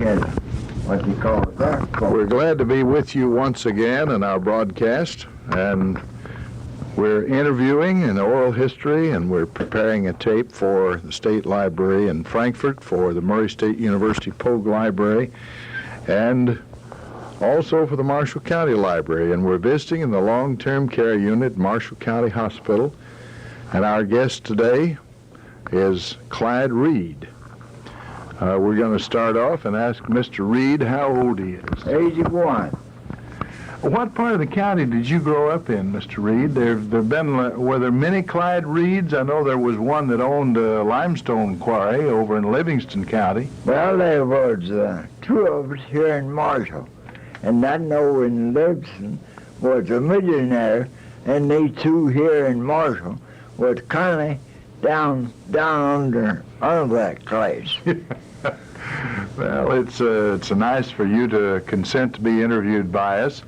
had, what do you call it there? We're glad to be with you once again in our broadcast, and we're interviewing an oral history, and we're preparing a tape for the State Library in Frankfort, for the Murray State University Pogue Library, and also for the Marshall County Library. And we're visiting in the long-term care unit at Marshall County Hospital, and our guest today is Clyde Reed. We're going to start off and ask Mr. Reed how old he is. 81. What part of the county did you grow up in, Mr. Reed? Were there many Clyde Reeds? I know there was one that owned a limestone quarry over in Livingston County. Well, there was two of us here in Marshall, and that over in Livingston was a millionaire, and these two here in Marshall was kind of down under that place. Well, it's nice for you to consent to be interviewed by us,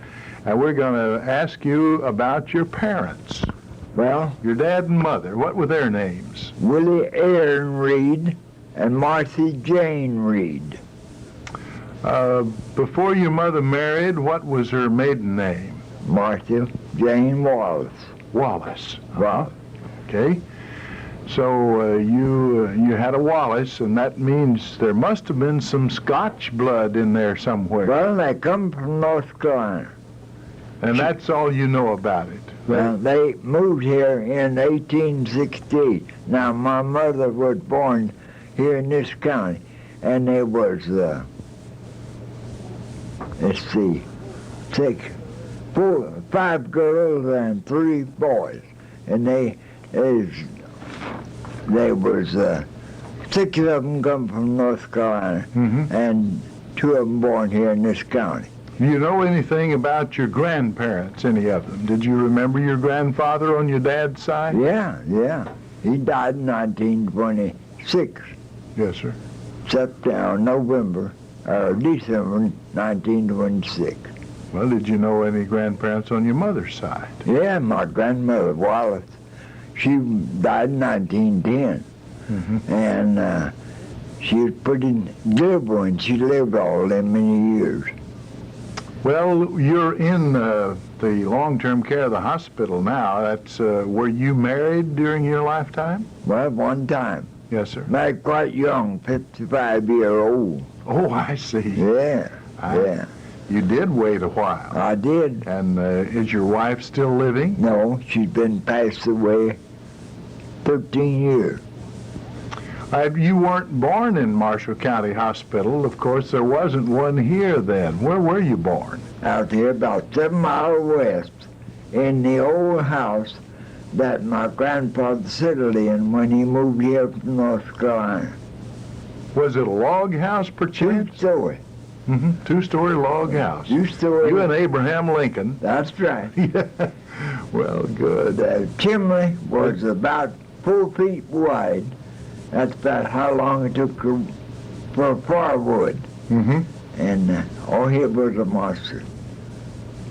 and we're going to ask you about your parents. Well, your dad and mother. What were their names? Willie Aaron Reed and Martha Jane Reed. Before your mother married, what was her maiden name? Martha Jane Wallace. Wallace. Wow. Okay. So you had a Wallace, and that means there must have been some Scotch blood in there somewhere. Well, they come from North Carolina. And that's all you know about it? Well, they moved here in 1868. Now, my mother was born here in this county, and there was, five girls and 3 boys, and there was 6 of them come from North Carolina, and 2 of them born here in this county. Do you know anything about your grandparents, any of them? Did you remember your grandfather on your dad's side? Yeah. He died in 1926. Yes, sir. December 1926. Well, did you know any grandparents on your mother's side? Yeah, my grandmother, Wallace. She died in 1910, and she was pretty good when she lived all them many years. Well, you're in the long-term care of the hospital now. That's were you married during your lifetime? Well, one time. Yes, sir. Married quite young, 55-year-old. Oh, I see. Yeah. You did wait a while. I did. And is your wife still living? No, she's been passed away 13 years. You weren't born in Marshall County Hospital. Of course, there wasn't one here then. Where were you born? Out here about 7 miles west in the old house that my grandfather settled in when he moved here from North Carolina. Was it a log house, perchance? 2-story. 2-story log house. 2-story. You and Abraham Lincoln. That's right. Yeah. Well, good. The chimney was about 4 feet wide. That's about how long it took for firewood. And all here was a monster.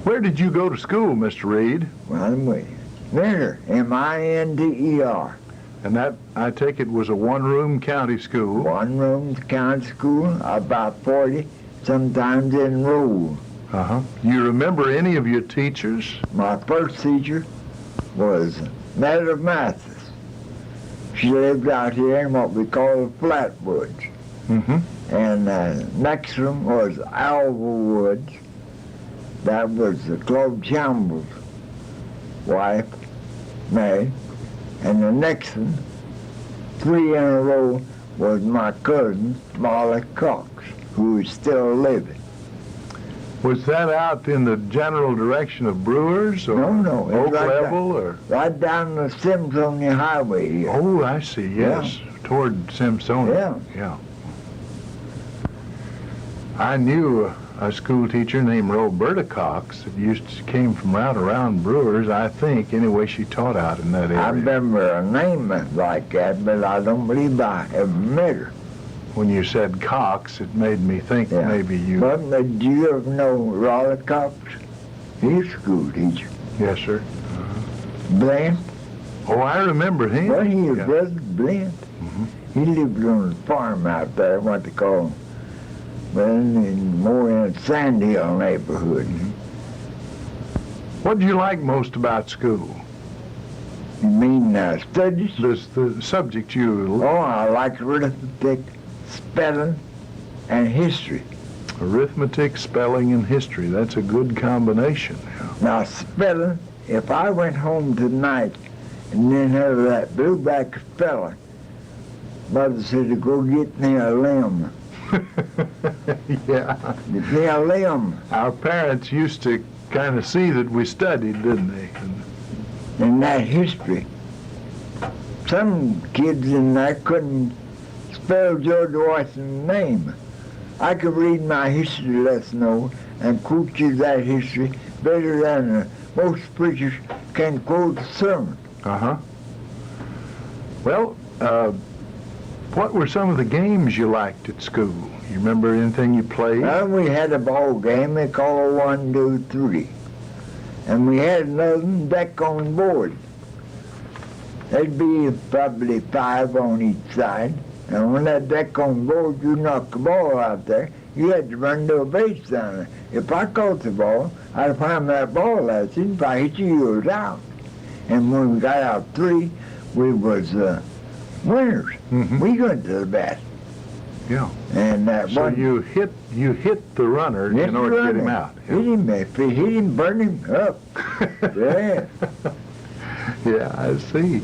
Where did you go to school, Mr. Reed? Well, I'm waiting. Minder, M-I-N-D-E-R. And that, I take it, was a one-room county school? One-room county school, about 40, sometimes enrolled. You remember any of your teachers? My first teacher was Mother Mathis. She lived out here in what we call the Flatwoods. And next to him was Alva Woods. That was the Claude Chambers' wife, Mary. And the next one, 3 in a row, was my cousin, Molly Cox, who is still living. Was that out in the general direction of Brewers or No. Oak Right Level? Or right down the Simpsonia Highway here. Oh, I see, yes. Yeah. Toward Simpsonia. Yeah. I knew a school teacher named Roberta Cox that came from right around Brewers, I think. Anyway, she taught out in that area. I remember a name like that, but I don't believe I ever met her. When you said Cox, it made me think maybe you... But do you ever know Raleigh Cox? He's a school teacher. Yes, sir. Bland? Oh, I remember him. Well, he was Brother Bland. He lived on a farm out there, what they call well, more in Sand Hill neighborhood. What did you like most about school? You mean studies? The subject you... Oh, I like arithmetic, spelling, and history. Arithmetic, spelling, and history. That's a good combination. Now, spelling, if I went home tonight and didn't have that blue-back spelling, Mother said to go get me a limb. Yeah. Get me a limb. Our parents used to kind of see that we studied, didn't they? And that history. Some kids in there couldn't spell George Washington's name. I could read my history lesson over and quote you that history better than most preachers can quote a sermon. Uh-huh. Well, what were some of the games you liked at school? You remember anything you played? Well, we had a ball game they call 1, 2, 3. And we had another deck on board. There'd be probably 5 on each side. And when that deck on board, you knock the ball out there, you had to run to a base down there. If I caught the ball, I'd find that ball out there. If I hit you, you was out. And when we got out 3, we was winners. Mm-hmm. We went to the bat. Yeah. And that So one, you hit the runner in order to get him out. Hit him, if he hit him, burn him up. Yeah. Yeah, I see.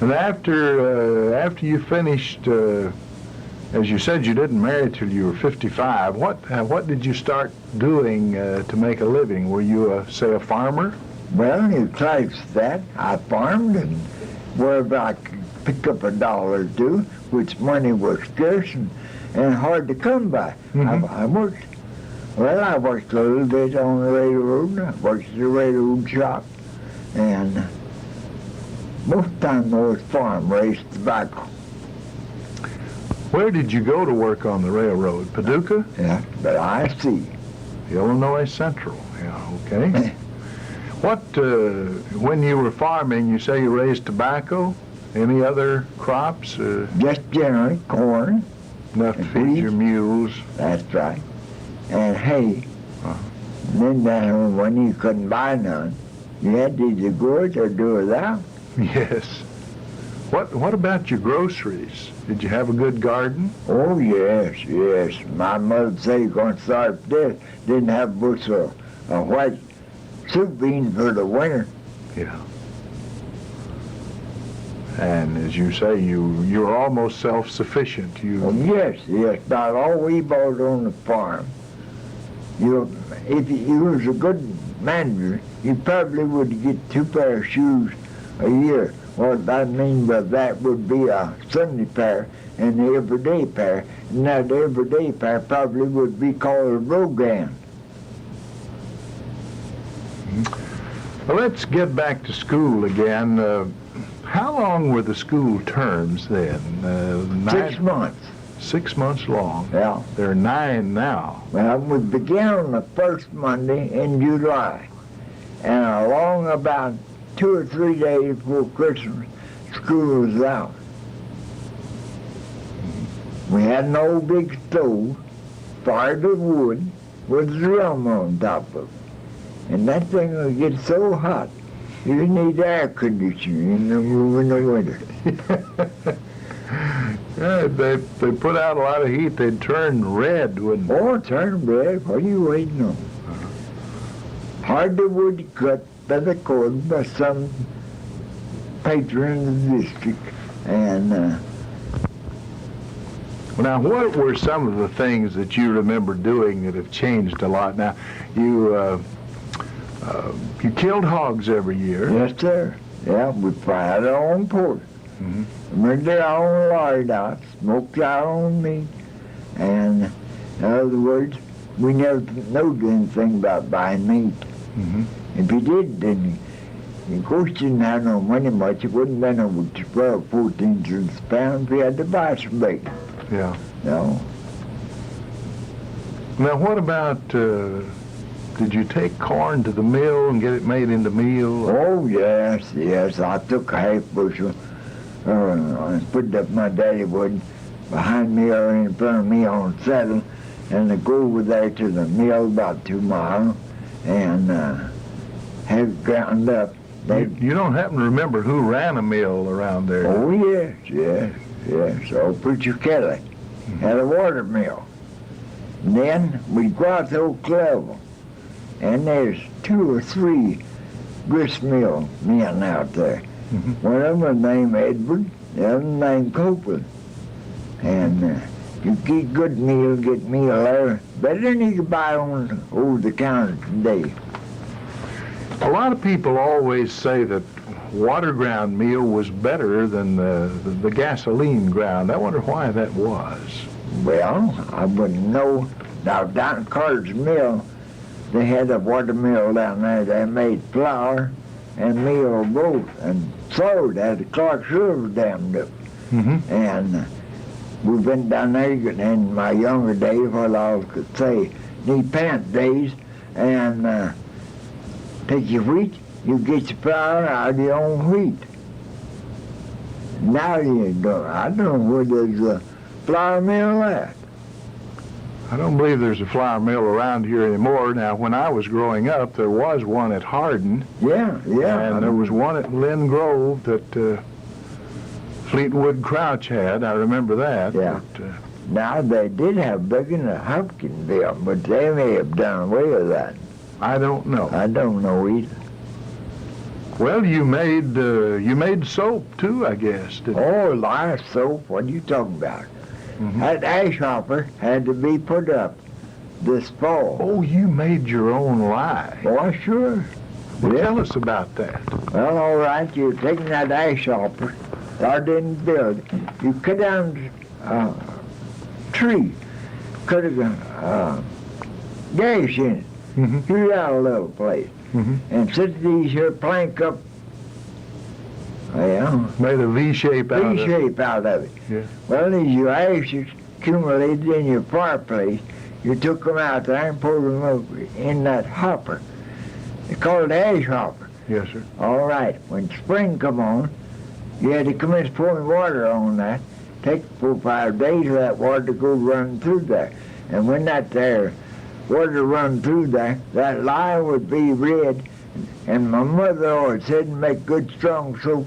And after you finished, as you said, you didn't marry till you were 55. What did you start doing to make a living? Were you, say, a farmer? Well, besides that, I farmed, and wherever I could pick up $1 or 2, which money was scarce and hard to come by. Mm-hmm. I worked. Well, I worked a little bit on the railroad. I worked at the railroad shop, and most of the time I was farm, raised tobacco. Where did you go to work on the railroad? Paducah? Yeah, but I see. Illinois Central. Yeah, okay. What, when you were farming, you say you raised tobacco? Any other crops? Just generally corn. Enough to feed your mules? That's right. And hay. Uh-huh. Then down when you couldn't buy none, you had to either go it or do without. Yes. What about your groceries? Did you have a good garden? Oh, yes, yes. My mother said you're going to starve to death. Didn't have a bushel of white soup beans for the winter. Yeah. And as you say, you're almost self-sufficient. Oh, yes, yes. About all we bought on the farm. If you was a good manager, you probably would get 2 pair of shoes a year. What I mean by that would be a Sunday pair and the everyday pair. And that everyday pair probably would be called a Rogan. Well, let's get back to school again. How long were the school terms then? 6 months. 6 months long. Yeah. There are 9 now. Well, we began on the first Monday in July. And along about 2 or 3 days before Christmas, school was out. We had an old big stove, fired with wood, with a drum on top of it. And that thing would get so hot, you need air conditioning in the winter. Yeah, they put out a lot of heat. They'd turn red, wouldn't they? Oh, turn red. What are you waiting on? Hardly wood cut by the cord by some patron in the district. And Now, what were some of the things that you remember doing that have changed a lot? Now, you killed hogs every year. yes, sir. Yeah, we fried our own pork. Mm-hmm. Rented our own lard out, smoked our own meat. And in other words, we never knowed anything about buying meat. Mm-hmm. If you did, then of course you didn't have no money much. It wouldn't have been over 12, 14 cents a pound if you had to buy some bacon. Yeah. No. Now, what about, did you take corn to the mill and get it made into meal? Oh, yes, yes. I took a half bushel and put it up my daddy would behind me or in front of me on the saddle and I'd go over there to the mill about 2 miles and have it ground up. You don't happen to remember who ran a mill around there? Oh, yes. So Preacher Kelly had a water mill. And then we'd go out to Oak Level, and there's 2 or 3 grist mill men out there. One of them was named Edward, the other named Copeland. And you get good meal, get meal there, better than you could buy on over the counter today. A lot of people always say that water ground meal was better than the gasoline ground. I wonder why that was. Well, I wouldn't know. Now, down at Carter's Mill, they had a water mill down there. They made flour and meal both, and flowed at the Clark's River dammed up. And we went down there in my younger days, what I could say, knee pant days, and take your wheat, you get your flour out of your own wheat. Now you don't. I don't know where there's a flour mill at. I don't believe there's a flour mill around here anymore. Now, when I was growing up, there was one at Hardin. Yeah. And there was one at Lynn Grove that Fleetwood Crouch had. I remember that. Yeah. But, now, they did have big in the Hopkinsville, but they may have done away with that. I don't know. I don't know either. Well, you made soap too, I guess. Didn't you? Oh, lye soap, what are you talking about? That ash hopper had to be put up this fall. Oh, you made your own lye. Oh, sure. Well, tell us about that. Well, all right, you're taking that ash hopper, started in the building. You cut down a tree, cut a gash in it. Here's out a little place. And set these here plank up. Well, made a V shape out of it. V-shape out of it. Yeah. Well, as your ashes accumulated in your fireplace, you took them out there and poured them up in that hopper. They call it ash hopper. Yes, sir. All right. When spring come on, you had to commence pouring water on that. Take 4 or 5 days for that water to go run through there. And when that there water run through there, that lye would be red. And my mother always said to make good strong soap.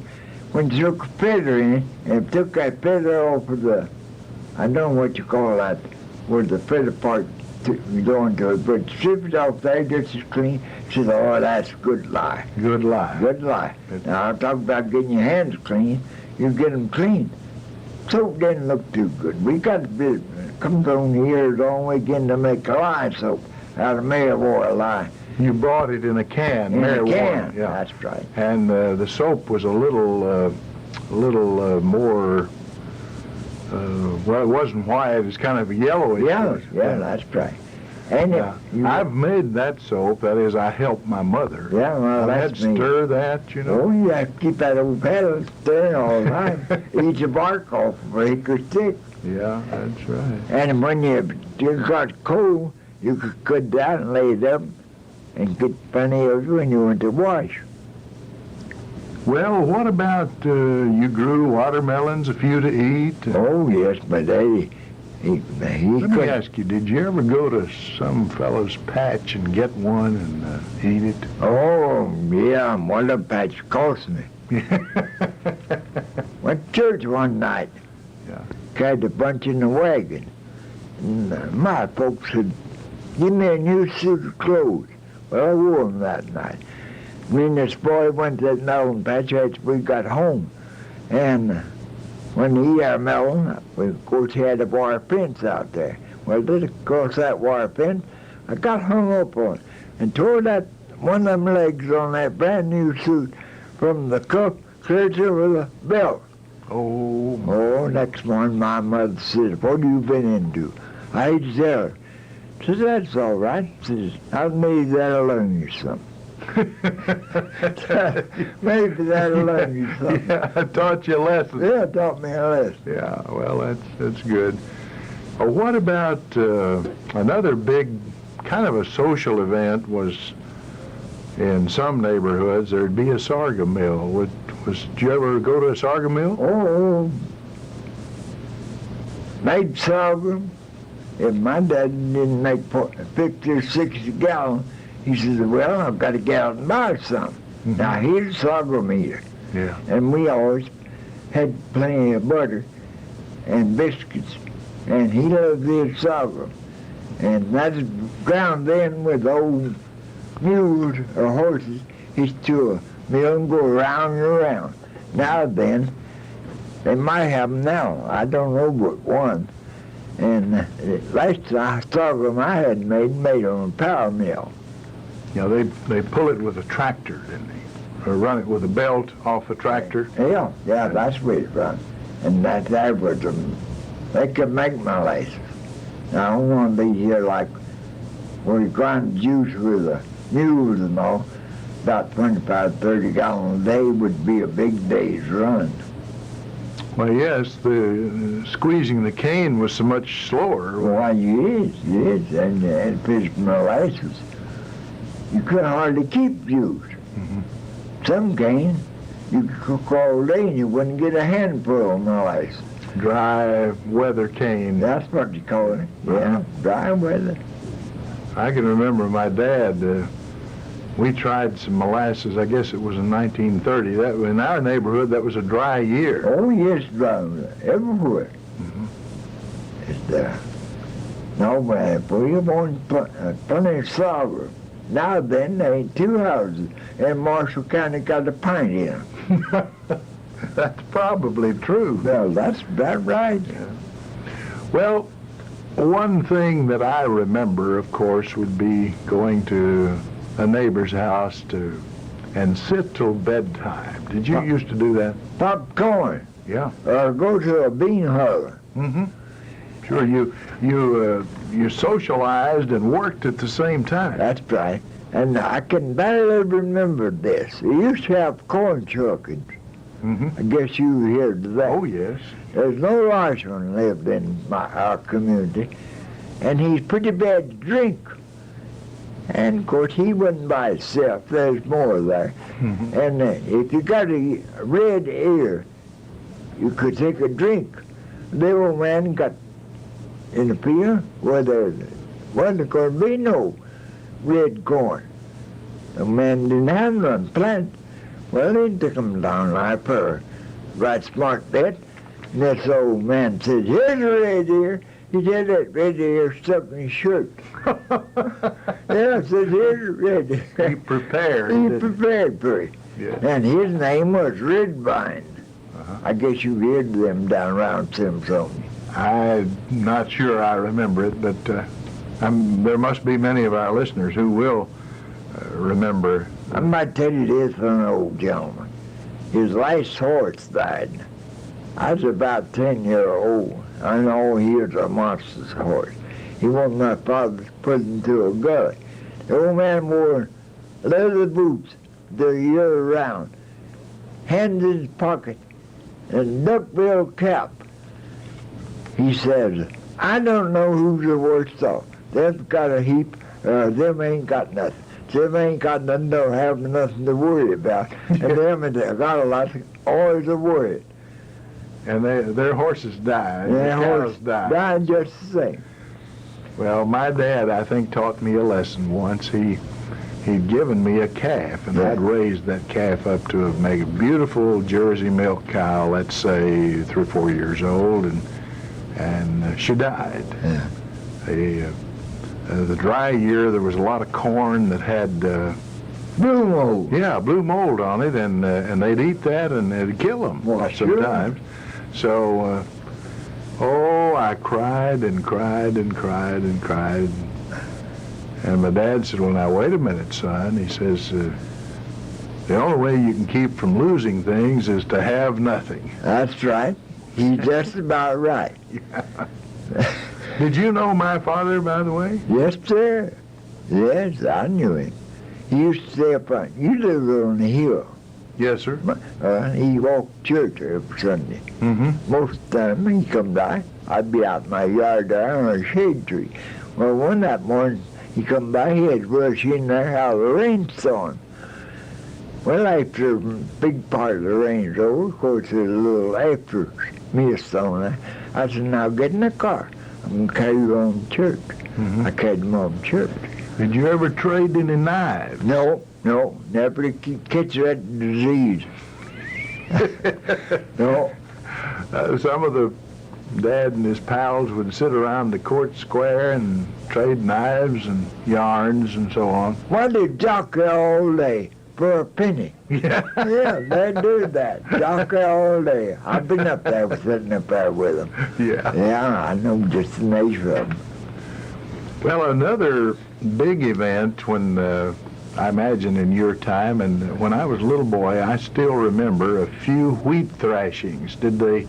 When you took a feather in it, and took that feather off of the, I don't know what you call that, where the feather part go into it, but strip it off there, just as clean. She said, oh, that's good lye. Good lye. Good lye. Now, I'm talking about getting your hands clean. You get them clean. Soap didn't look too good. We got a bit, comes on the years on, we begin to make lye soap out of mare oil lye. You brought it in a can, In mare a can, oil, yeah. That's right. And the soap was a little more. Well, it wasn't white; it was kind of yellowish. Yeah, that's right. And I've made that soap. That is, I helped my mother. Yeah, well, I had that's to me. stir that, you know. Oh, you have to keep that old paddle stirring all the time. Eat the bark off of a hickory stick. Yeah, that's right. And when you got cold, you could cut that and lay it up and get plenty of it when you went to wash. Well, what about you grew watermelons, a few to eat? Oh, yes, but he Let me ask you, did you ever go to some fellow's patch and get one and eat it? Oh, yeah, one of the patch cost me. Went to church one night. Yeah. Carried a bunch in the wagon. And my folks said, give me a new suit of clothes. Well, I wore them that night. Me and this boy went to that melon patch after we got home. And when he had a melon, we, of course, he had a wire fence out there. Well, just across that wire fence, I got hung up on it and tore that one of them legs on that brand new suit from the cuff clear to the belt. Oh, next morning my mother said, what have you been into? I hate to tell her. She said, that's all right. She says, maybe that'll learn you something. Maybe that'll learn you something. Yeah, I taught you a lesson. Yeah, it taught me a lesson. Yeah, well, that's good. What about another big kind of a social event was in some neighborhoods, there'd be a sorghum mill. Did you ever go to a sorghum mill? Oh, made sorghum, if my dad didn't make 50 or 60 gallons, he says, well, I've got a gallon to buy some. Mhm. Now, here's a sorghum eater. Yeah. And we always had plenty of butter and biscuits, and he loved his sorghum. And that's ground then with old mules or horses. He's to a mill and go around and around. Now then, they might have them now. I don't know but one. And last sorghum I had made on a power mill. You know, they pull it with a tractor, didn't they? Or run it with a belt off a tractor. Yeah, that's where it's run. And that was they could make molasses. Now, I don't want to be here like where you grind juice with the mules and all. About 25, 30 gallons a day would be a big day's run. Well, yes, the squeezing the cane was so much slower. Why, yes, and fish molasses. You couldn't hardly keep juice. Mhm. Some cane, you could cook all day and you wouldn't get a handful of molasses. Dry weather cane. That's what you call it. Yeah, dry weather. I can remember my dad, we tried some molasses, I guess it was in 1930. That in our neighborhood, that was a dry year. Oh, yes, dry everywhere. Mhm. No, man, we want plenty of sorghum. Now then, there ain't two houses, and Marshall County got a pint in them. That's probably true. Well, that's about right. Well, one thing that I remember, of course, would be going to a neighbor's house and sit till bedtime. Did you used to do that? Popcorn. Yeah. Or go to a bean hugger. Mm-hmm. Sure, you socialized and worked at the same time. That's right. And I can barely remember this. We used to have corn chuckings. Mm-hmm. I guess you were here today. Oh, yes. There's no Irishman lived in our community, and he's pretty bad to drink. And of course, he wasn't by himself. There's more there. Mm-hmm. And if you got a red ear, you could take a drink. The old man got in the field where there wasn't going to be no red corn. The man didn't have none planted. Well, he took him down like for a right smart bit. And this old man said, here's a red ear. He said that red ear stuck in his shirt. Yeah, I said, here's a red ear. He prepared. He prepared for it. Yeah. And his name was Redvine. Uh-huh. I guess you heard them down around Simpson. I'm not sure I remember it, but there must be many of our listeners who will remember. I might tell you this from an old gentleman. His last horse died. I was about 10 years old. I know he was a monster's horse. He wanted my father to put into a gully. The old man wore leather boots the year round, hands in his pocket, and duckbill cap. He says, I don't know who's the worst off. They've got a heap, them ain't got nothing. Them ain't got nothing, don't have nothing to worry about. And them that got a lot, always a worry. And their horses died. And their horse cows died. died just the same. Well, my dad, I think, taught me a lesson once. He'd given me a calf, and I'd raised that calf up to make a beautiful Jersey milk cow, let's say 3 or 4 years old, and she died. Yeah. The dry year, there was a lot of corn that had Blue mold. yeah, blue mold on it, and they'd eat that, and it'd kill them Well, sometimes. So, I cried and cried and cried and cried. And my dad said, well, now, wait a minute, son. He says, the only way you can keep from losing things is to have nothing. That's right. He's just about right. Did you know my father, by the way? Yes, sir. Yes, I knew him. He used to stay up on, you live on the hill. Yes, sir. He walked to church every Sunday. Mm-hmm. Most of the time, he'd come by. I'd be out in my yard there on a shade tree. Well, one that morning, he come by, he had rush in there how the rainstorm. Well, after a big part of the rain's over, of course, there's a little after mist on there. I said, now get in the car. I'm going to carry you on to church. Mhm. I carried them on to church. Did you ever trade any knives? No, never catch that disease. No. Some of the Dad and his pals would sit around the court square and trade knives and yarns and so on. Why did jockey all day for a penny? Yeah. Yeah, they do that. Jockey all day. I've been up there sitting up there with them. Yeah. Yeah, I know just the nature of them. Well, another big event when, I imagine in your time, and when I was a little boy, I still remember a few wheat thrashings. Did they,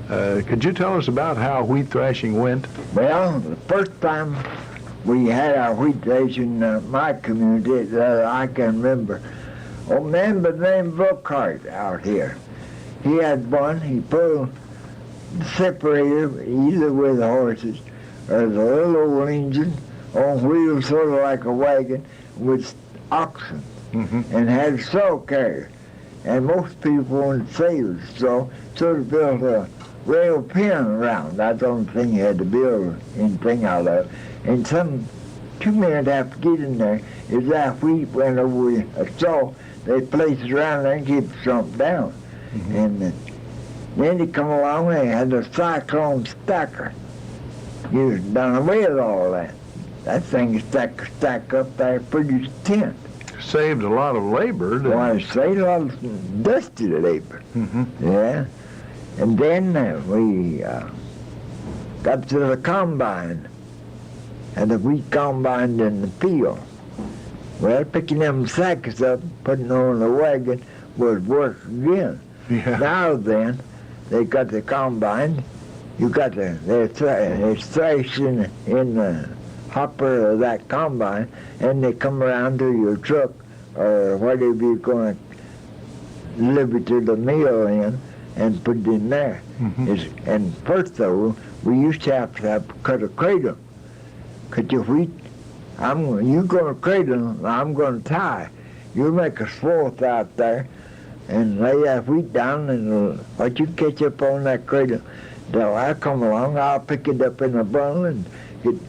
could you tell us about how wheat thrashing went? Well, the first time we had our wheat thrashing in my community that I can remember, a man by the name of Brookhart out here. He had one, he pulled the separator either with the horses or the little old engine on wheels sort of like a wagon with oxen, and had a straw carrier. And most people wanted to save the straw, so they built a rail pen around. That's the only thing you had to build anything out of. And 2 men have to get in there. If that wheat went over a straw, they placed it around there and keep it slumped down. And then they come along and they had a cyclone stacker. You was done away with all that. That thing stack up there, produced a tent. Saved a lot of labor, didn't Well, it? it saved a lot of dusty labor. Yeah. And then we got to the combine, and the wheat combined in the field. Well, picking them sacks up, putting on the wagon was work again. Yeah. Now then, they got the combine. You got they're thrashing in the hopper of that combine, and they come around to your truck or whatever you're going to deliver to the mill in and put it in there. And first though, we used to have cut a cradle. Cut your wheat. You're going to cradle, I'm going to tie. You make a swath out there and lay that wheat down, and what you catch up on that cradle, so I come along, I'll pick it up in a bundle and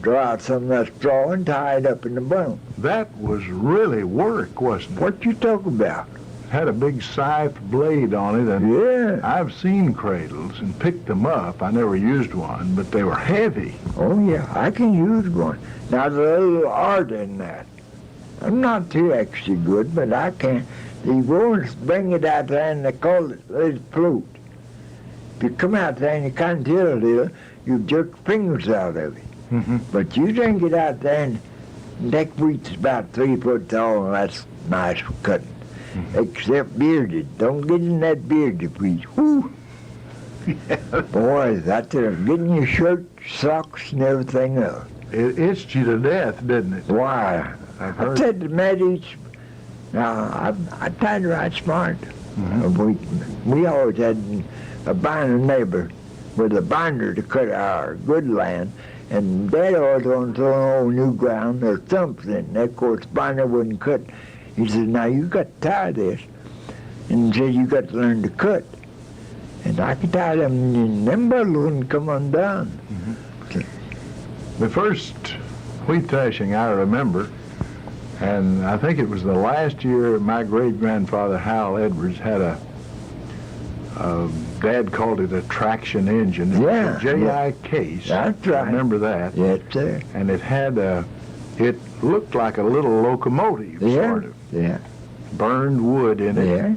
draw out some of that straw and tie it up in the bundle. That was really work, wasn't it? What you talk about? Had a big scythe blade on it, and Yeah. I've seen cradles and picked them up. I never used one, but they were heavy. Oh yeah, I can use one. Now there's a little art in that. I'm not too extra good, but I can. You go and bring it out there and they call it a float. If you come out there and you can't tell a little, you jerk fingers out of it. But you didn't get out there and that wheat's about 3 foot tall, and that's nice for cutting. Except bearded. Don't get in that bearded wheat. Whoo! Boy, that's getting your shirt, socks, and everything else. It itched you to death, didn't it? Why? I've I heard. said to Matt each. Now, I tried to ride smart. We always had a binder neighbor with a binder to cut our good land, and Dad always on throw old new ground or something. And of course, binder wouldn't cut. He said, now you got to tie this. And he said, you got to learn to cut. And I could tie them, and them bundles wouldn't come undone. The first wheat thrashing I remember, and I think it was the last year my great-grandfather Hal Edwards had a Dad called it a traction engine. It was a J.I. case. That's right. I remember that. Yes, sir. And it had it looked like a little locomotive, sort of. Yeah. Burned wood in it. Yeah.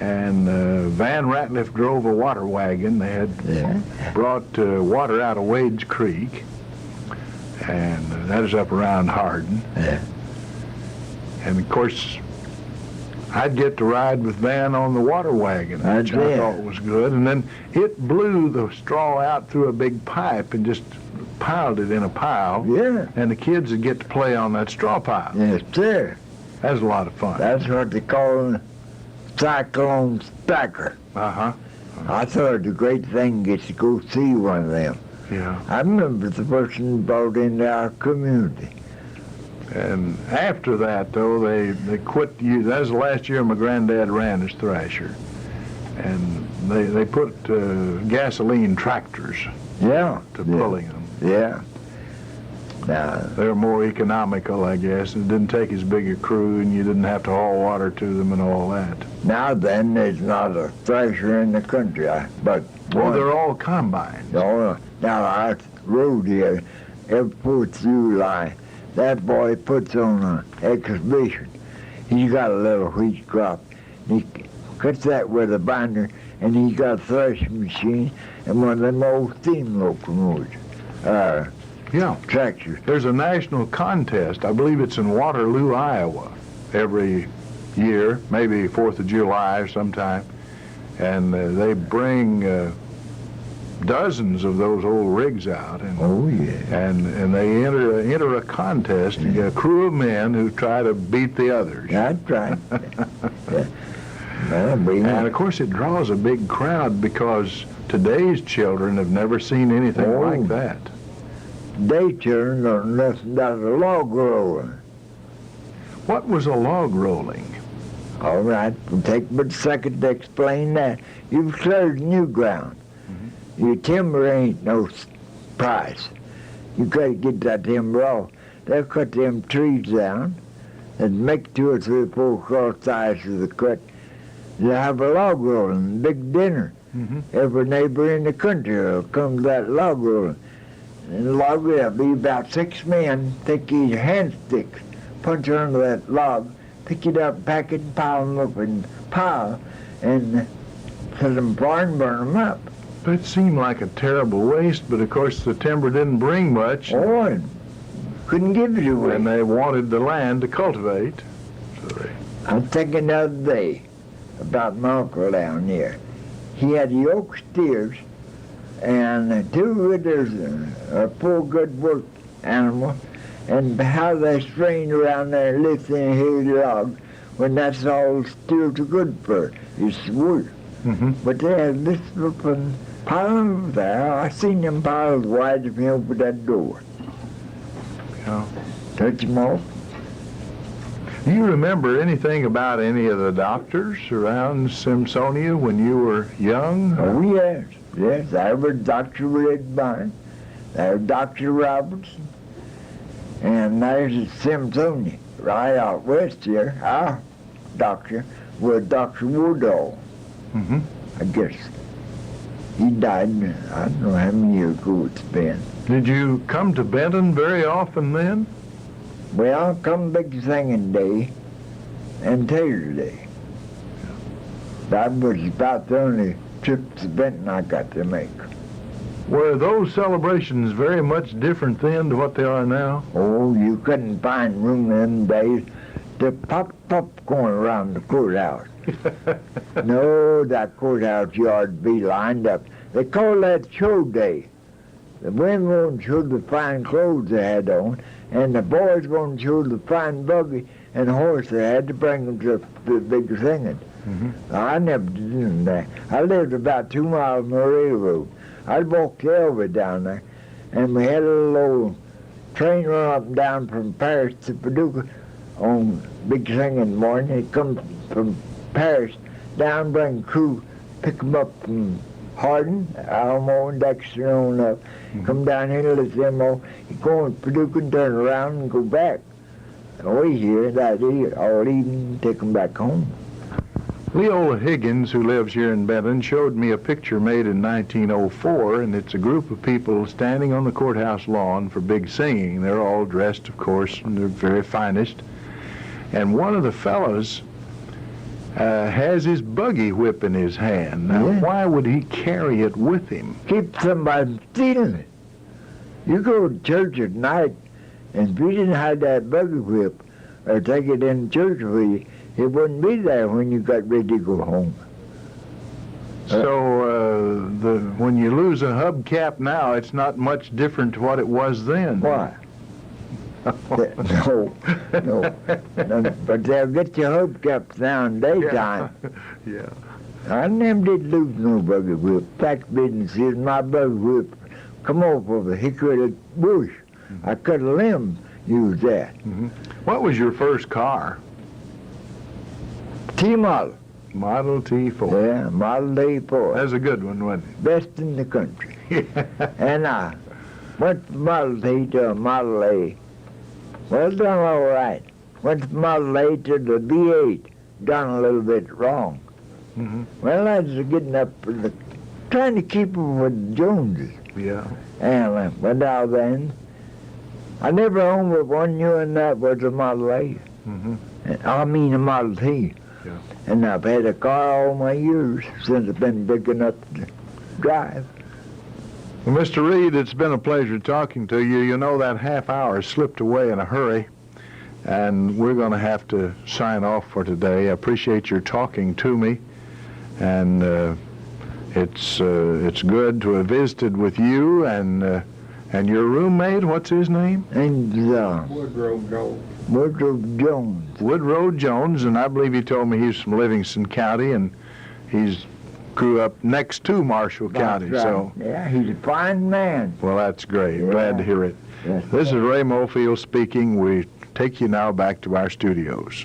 And Van Ratliff drove a water wagon. They had brought water out of Wade's Creek, and that is up around Hardin. Yeah. And of course, I'd get to ride with Van on the water wagon, which I thought was good. And then it blew the straw out through a big pipe and just piled it in a pile. Yeah. And the kids would get to play on that straw pile. Yes, sir. That was a lot of fun. That's what they call a cyclone stacker. Uh-huh. I thought it was a great thing to get to go see one of them. Yeah. I remember the person brought into our community. And after that, though, they quit. That was the last year my granddad ran his thrasher. And they put gasoline tractors Yeah. to pulling them. Yeah. Now, They're more economical, I guess. It didn't take as big a crew, and you didn't have to haul water to them and all that. now then, there's not a thresher in the country, but Well, they're all combines. no, now our road here, every 4th of July, that boy puts on an exhibition. He's got a little wheat crop. He cuts that with a binder, and he's got a threshing machine and one of them old steam locomotives. Yeah. Tractors. There's a national contest. I believe it's in Waterloo, Iowa, every year, maybe 4th of July or sometime. And they bring dozens of those old rigs out. And, Oh, yeah. and they enter a contest. You get a crew of men who try to beat the others. That's right. Yeah. Well, And of course it draws a big crowd because today's children have never seen anything Oh. like that. they children don't know nothing about a log roller. What was a log rolling? All right, we'll take but a second to explain that. You've cleared new ground. Your timber ain't no price. You gotta get that timber off. They'll cut them trees down and make 2 or 3 or 4 cross ties of the cut. They'll have a log rolling, big dinner. Every neighbor in the country will come to that log rolling. And the log will be about 6 men, take your hand sticks, punch under that log, pick it up, pack it, and pile them up in a pile, and set them fire and burn them up. It seemed like a terrible waste, but of course the timber didn't bring much, Oh, and couldn't give it away. and they wanted the land to cultivate. So they, I'm thinking the other day about my uncle down there. He had yoke steers and 2 widders, 4 good work animals, and how they strained around there lifting a heavy log when that's all steers are good for, is wood. But they had this up and piles there. I seen them piles wide if you open that door. Yeah. Touch them off. Do you remember anything about any of the doctors around Simpsonia when you were young? Oh, yes. Yes, there was Dr. Redbine, there was Dr. Robertson, and there's Simpsonia, right out west here. Our doctor was Dr. Woodall. I guess he died, I don't know how many years ago it's been. Did you come to Benton very often then? Well, come Big Singing Day and Taylor Day. That was about the only trip to Benton I got to make. Were those celebrations very much different then to what they are now? Oh, you couldn't find room in them days to pop popcorn around the courthouse. No, that courthouse yard be lined up. They call that show day. The women won't show the fine clothes they had on, and the boys won't show the fine buggy and horse they had to bring them to the big singing. I never did that. I lived about 2 miles from the railroad. I'd walk the Elva down there, and we had a little old train run up and down from Paris to Paducah on big singing morning. They'd come from Paris down, bring crew, pick them up from Hardin, Alamo, and Dexter on up. Come down here, let them all. You go in Paducah and turn around and go back. And we here that day all evening, take them back home. Leola Higgins, who lives here in Benton, showed me a picture made in 1904, and it's a group of people standing on the courthouse lawn for big singing. They're all dressed, of course, in their very finest. And one of the fellows has his buggy whip in his hand. Now, Yeah. why would he carry it with him? Keep somebody from stealing it. You go to church at night, and if you didn't have that buggy whip or take it in church with you, it wouldn't be there when you got ready to go home. So when you lose a hubcap now, it's not much different to what it was then. Why? No. But they'll get your hubcaps down daytime. Yeah. I never did lose no buggy whip. Fact business is my buggy whip come off of a hickory bush. I cut a limb, use that. What was your first car? T-model. Model T4. Yeah, Model T4. That's a good one, wasn't Best in the country. it? And Went from Model T to a Model A. Well, done all right. Went from Model A to the B8. Done a little bit wrong. Mm-hmm. Well, I was getting up, trying to keep them with the Joneses. Yeah. And but now then, I never owned but one new, and that was a Model A. Mm-hmm. I mean a Model T. Yeah. And I've had a car all my years since I've been big enough to drive. Well, Mr. Reed, it's been a pleasure talking to you. You know, that half hour slipped away in a hurry, and we're going to have to sign off for today. I appreciate your talking to me, and it's good to have visited with you and your roommate. What's his name? And Woodrow Jones. Woodrow Jones. Woodrow Jones, and I believe he told me he's from Livingston County, and he's grew up next to Marshall County. That's right. So, Yeah, he's a fine man. well, that's great. Yeah. Glad to hear it. Yes. This is Ray Mofield speaking. We take you now back to our studios.